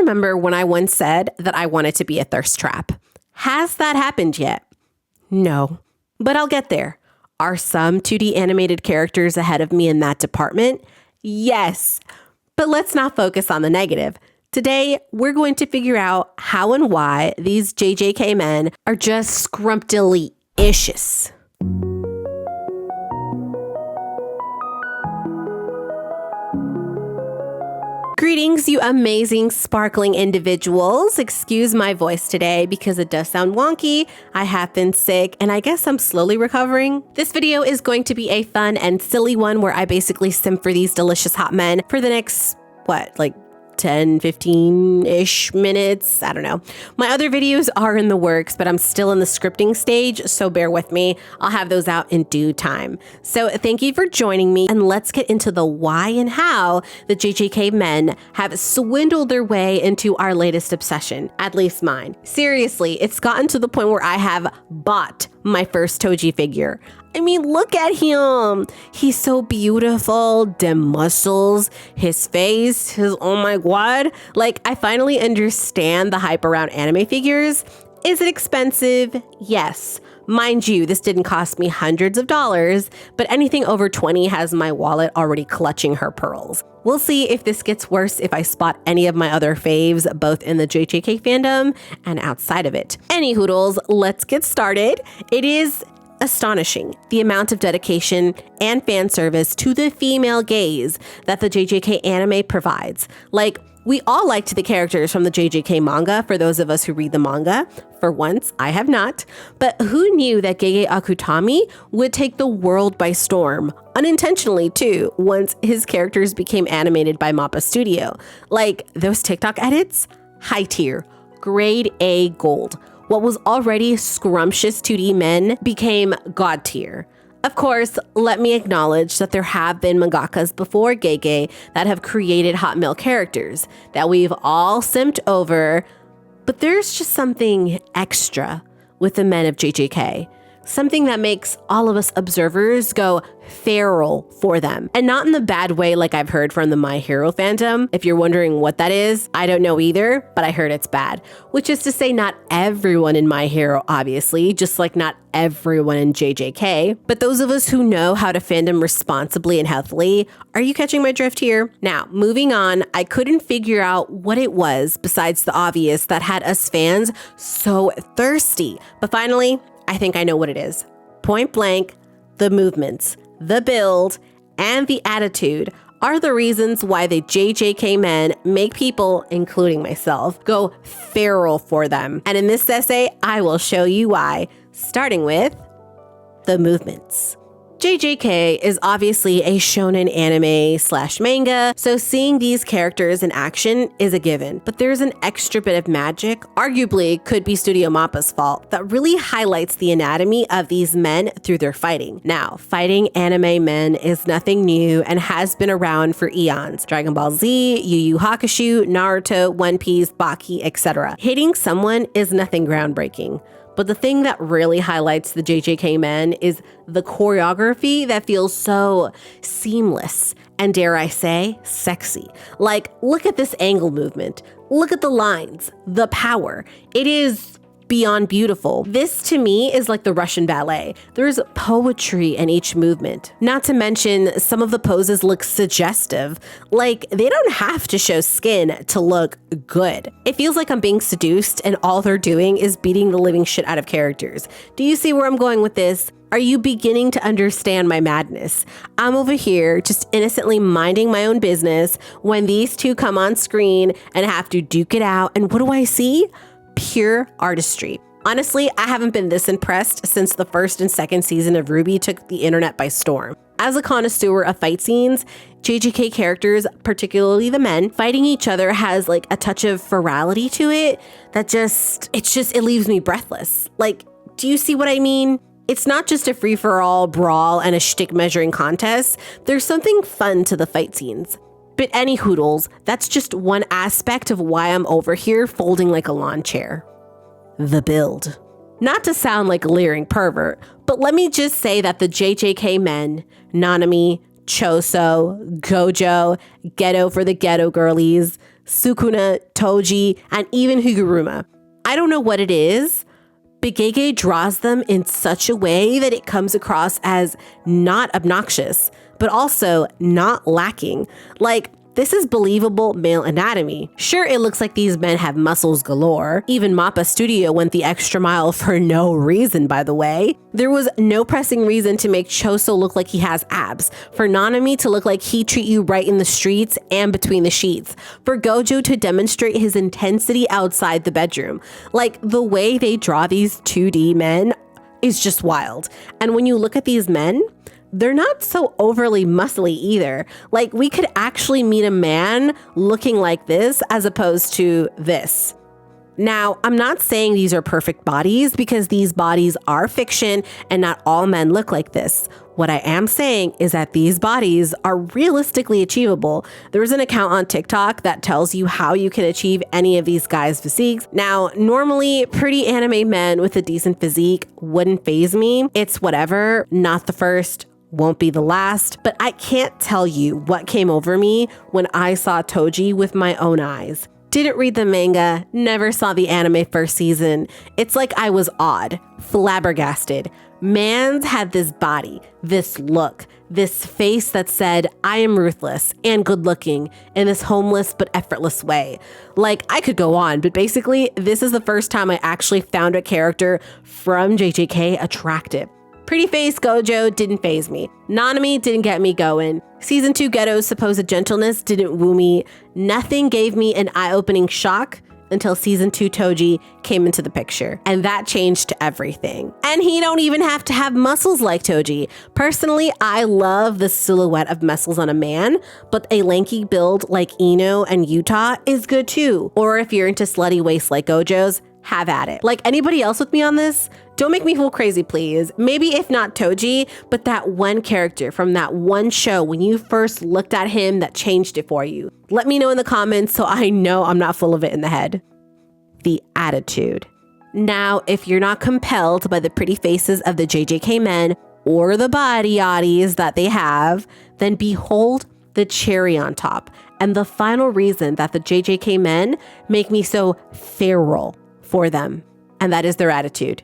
remember when I once said that I wanted to be a thirst trap. Has that happened yet? No, but I'll get there. Are some 2D animated characters ahead of me in that department? Yes, but let's not focus on the negative. Today, we're going to figure out how and why these JJK men are just scrumptious. Greetings, you amazing, sparkling individuals. Excuse my voice today because it does sound wonky. I have been sick and I guess I'm slowly recovering. This video is going to be a fun and silly one where I basically simp for these delicious hot men for the next, 10, 15-ish minutes. I don't know. My other videos are in the works, but I'm still in the scripting stage, so bear with me. I'll have those out in due time. So thank you for joining me, and let's get into the why and how the JJK men have swindled their way into our latest obsession, at least mine. Seriously, it's gotten to the point where I have bought my first Toji figure. I mean, look at him. He's so beautiful. Them muscles, his face, his oh my god. Like, I finally understand the hype around anime figures. Is it expensive? Yes. Mind you, this didn't cost me hundreds of dollars, but anything over 20 has my wallet already clutching her pearls. We'll see if this gets worse if I spot any of my other faves, both in the JJK fandom and outside of it. Any hoodles, let's get started. It is astonishing the amount of dedication and fan service to the female gaze that the JJK anime provides. Like, we all liked the characters from the JJK manga, for those of us who read the manga. For once, I have not. But who knew that Gege Akutami would take the world by storm? Unintentionally, too, once his characters became animated by MAPPA Studio. Like, those TikTok edits? High tier. Grade A gold. What was already scrumptious 2D men became god tier. Of course, let me acknowledge that there have been mangakas before Gege that have created hot male characters that we've all simped over, but there's just something extra with the men of JJK. Something that makes all of us observers go feral for them. And not in the bad way like I've heard from the My Hero fandom. If you're wondering what that is, I don't know either, but I heard it's bad. Which is to say not everyone in My Hero, obviously, just like not everyone in JJK. But those of us who know how to fandom responsibly and healthily, are you catching my drift here? Now, moving on, I couldn't figure out what it was besides the obvious that had us fans so thirsty. But finally, I think I know what it is. Point blank, the movements, the build, and the attitude are the reasons why the JJK men make people, including myself, go feral for them. And in this essay, I will show you why, starting with the movements. JJK is obviously a shonen anime / manga, so seeing these characters in action is a given. But there's an extra bit of magic, arguably could be Studio MAPPA's fault, that really highlights the anatomy of these men through their fighting. Now, fighting anime men is nothing new and has been around for eons. Dragon Ball Z, Yu Yu Hakusho, Naruto, One Piece, Baki, etc. Hitting someone is nothing groundbreaking. But the thing that really highlights the JJK men is the choreography that feels so seamless and, dare I say, sexy. Like, look at this angle movement. Look at the lines, the power. It is beyond beautiful. This to me is like the Russian ballet. There's poetry in each movement. Not to mention, some of the poses look suggestive. Like, they don't have to show skin to look good. It feels like I'm being seduced and all they're doing is beating the living shit out of characters. Do you see where I'm going with this? Are you beginning to understand my madness? I'm over here just innocently minding my own business when these two come on screen and have to duke it out. And what do I see? Pure artistry. Honestly, I haven't been this impressed since the first and second season of RWBY took the internet by storm. As a connoisseur of fight scenes, JJK characters, particularly the men, fighting each other has like a touch of virality to it that it leaves me breathless. Like, do you see what I mean? It's not just a free-for-all brawl and a shtick measuring contest. There's something fun to the fight scenes. But any hoodles, that's just one aspect of why I'm over here folding like a lawn chair. The build. Not to sound like a leering pervert, but let me just say that the JJK men, Nanami, Choso, Gojo, Ghetto for the Ghetto Girlies, sukuna, toji, and even higuruma. I don't know what it is, but Gege draws them in such a way that it comes across as not obnoxious, but also not lacking. Like, this is believable male anatomy. Sure, it looks like these men have muscles galore. Even Mappa Studio went the extra mile for no reason, by the way. There was no pressing reason to make Choso look like he has abs, for Nanami to look like he treat you right in the streets and between the sheets, for Gojo to demonstrate his intensity outside the bedroom. Like, the way they draw these 2D men is just wild. And when you look at these men, they're not so overly muscly either. Like, we could actually meet a man looking like this as opposed to this. Now, I'm not saying these are perfect bodies because these bodies are fiction and not all men look like this. What I am saying is that these bodies are realistically achievable. There's an account on TikTok that tells you how you can achieve any of these guys' physiques. Now, normally pretty anime men with a decent physique wouldn't faze me. It's whatever, not the first, won't be the last, but I can't tell you what came over me when I saw Toji with my own eyes. Didn't read the manga, never saw the anime first season. It's like I was awed, flabbergasted. Mans had this body, this look, this face that said, I am ruthless and good looking in this homeless but effortless way. Like, I could go on, but basically, this is the first time I actually found a character from JJK attractive. Pretty face Gojo didn't faze me. Nanami didn't get me going. Season 2 Geto's supposed gentleness didn't woo me. Nothing gave me an eye-opening shock until Season 2 Toji came into the picture. And that changed everything. And he don't even have to have muscles like Toji. Personally, I love the silhouette of muscles on a man, but a lanky build like Ino and Yuta is good too. Or if you're into slutty waist like Gojo's, have at it. Like anybody else with me on this? Don't make me feel crazy, please. Maybe if not Toji, but that one character from that one show when you first looked at him that changed it for you. Let me know in the comments so I know I'm not full of it in the head. The attitude. Now, if you're not compelled by the pretty faces of the JJK men or the body oddies that they have, then behold the cherry on top and the final reason that the JJK men make me so feral for them, and that is their attitude.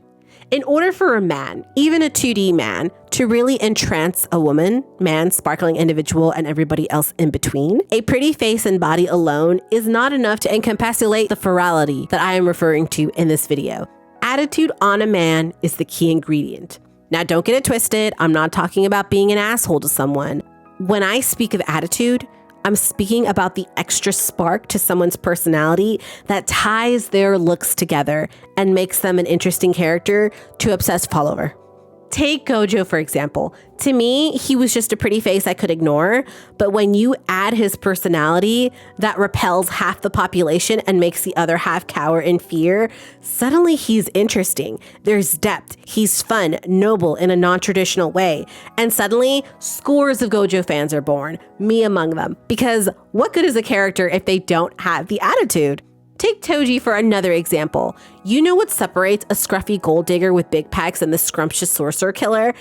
In order for a man, even a 2D man, to really entrance a woman, man, sparkling individual, and everybody else in between, a pretty face and body alone is not enough to encapsulate the ferality that I am referring to in this video. Attitude on a man is the key ingredient. Now, don't get it twisted. I'm not talking about being an asshole to someone. When I speak of attitude, I'm speaking about the extra spark to someone's personality that ties their looks together and makes them an interesting character to obsess follower. Take Gojo, for example. To me, he was just a pretty face I could ignore, but when you add his personality that repels half the population and makes the other half cower in fear, suddenly he's interesting. There's depth. He's fun, noble in a non-traditional way. And suddenly, scores of Gojo fans are born, me among them. Because what good is a character if they don't have the attitude? Take Toji for another example. You know what separates a scruffy gold digger with big pecs and the scrumptious sorcerer killer?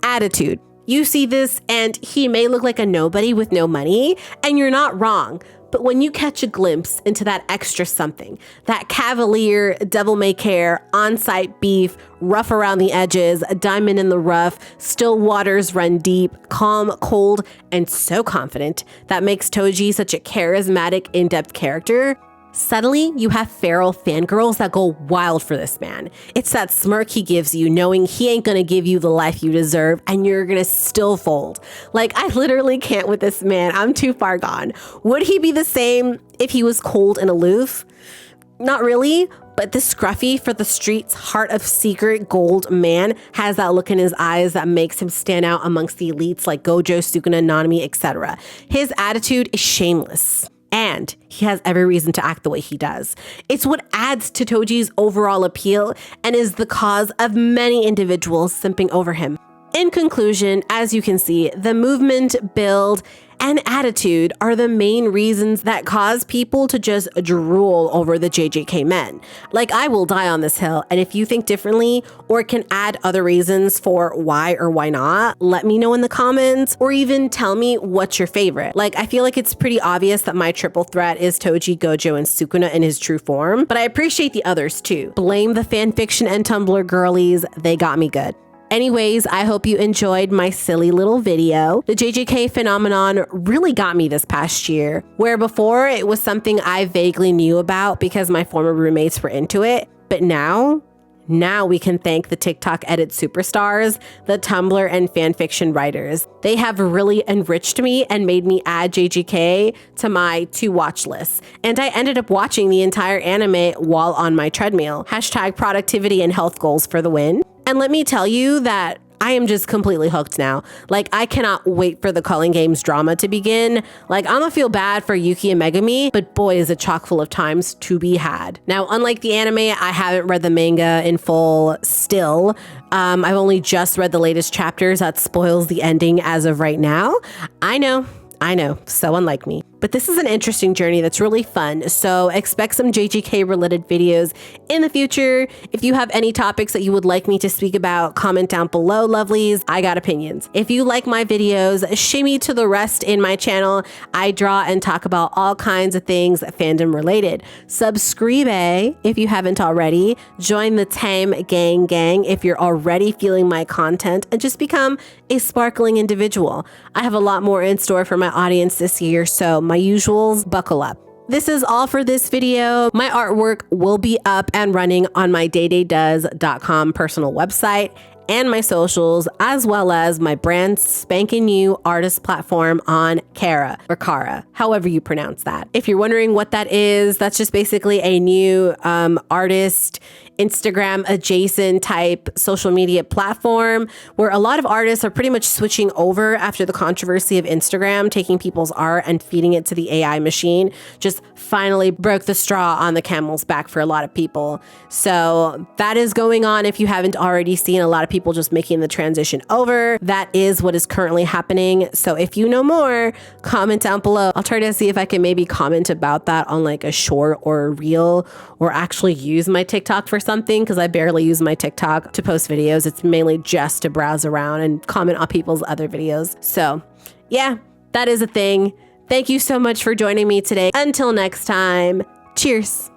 Attitude. You see this and he may look like a nobody with no money, and you're not wrong. But when you catch a glimpse into that extra something, that cavalier, devil-may-care, on-site beef, rough around the edges, a diamond in the rough, still waters run deep, calm, cold, and so confident, that makes Toji such a charismatic, in-depth character, suddenly, you have feral fangirls that go wild for this man. It's that smirk he gives you, knowing he ain't gonna give you the life you deserve, and you're gonna still fold. Like, I literally can't with this man. I'm too far gone. Would he be the same if he was cold and aloof? Not really, but the scruffy for the streets, heart of secret gold man has that look in his eyes that makes him stand out amongst the elites like Gojo, Sukuna, Nanami, etc. His attitude is shameless. And he has every reason to act the way he does. It's what adds to Toji's overall appeal and is the cause of many individuals simping over him. In conclusion, as you can see, the movement, build, and attitude are the main reasons that cause people to just drool over the JJK Men. Like, I will die on this hill, and if you think differently or can add other reasons for why or why not, let me know in the comments, or even tell me what's your favorite. Like, I feel like it's pretty obvious that my triple threat is Toji, Gojo, and Sukuna in his true form, but I appreciate the others too. Blame the fanfiction and Tumblr girlies, they got me good. Anyways, I hope you enjoyed my silly little video. The JJK phenomenon really got me this past year, where before it was something I vaguely knew about because my former roommates were into it. But now we can thank the TikTok edit superstars, the Tumblr and fanfiction writers. They have really enriched me and made me add JJK to my to-watch list. And I ended up watching the entire anime while on my treadmill. Hashtag productivity and health goals for the win. And let me tell you that I am just completely hooked now. Like, I cannot wait for the Culling Games drama to begin. Like, I'm gonna feel bad for Yuki and Megami, but boy, is it chock full of times to be had. Now, unlike the anime, I haven't read the manga in full still. I've only just read the latest chapters. That spoils the ending as of right now. I know, so unlike me. But this is an interesting journey that's really fun, so expect some JJK related videos in the future. If you have any topics that you would like me to speak about, comment down below, lovelies. I got opinions. If you like my videos, shimmy to the rest in my channel. I draw and talk about all kinds of things fandom related. Subscribe if you haven't already. Join the Tame gang if you're already feeling my content, and just become a sparkling individual. I have a lot more in store for my audience this year, so my usuals, buckle up. This is all for this video. My artwork will be up and running on my daydaydoes.com personal website and my socials, as well as my brand spanking new artist platform on Kara, or Kara, however you pronounce that. If you're wondering what that is, that's just basically a new artist Instagram adjacent type social media platform where a lot of artists are pretty much switching over after the controversy of Instagram taking people's art and feeding it to the AI machine. Just finally broke the straw on the camel's back for a lot of people. So that is going on. If you haven't already seen, a lot of people just making the transition over. That is what is currently happening. So if you know more, comment down below. I'll try to see if I can maybe comment about that on like a short or a reel, or actually use my TikTok for something, because I barely use my TikTok to post videos. It's mainly just to browse around and comment on people's other videos. So yeah, that is a thing. Thank you so much for joining me today. Until next time, cheers.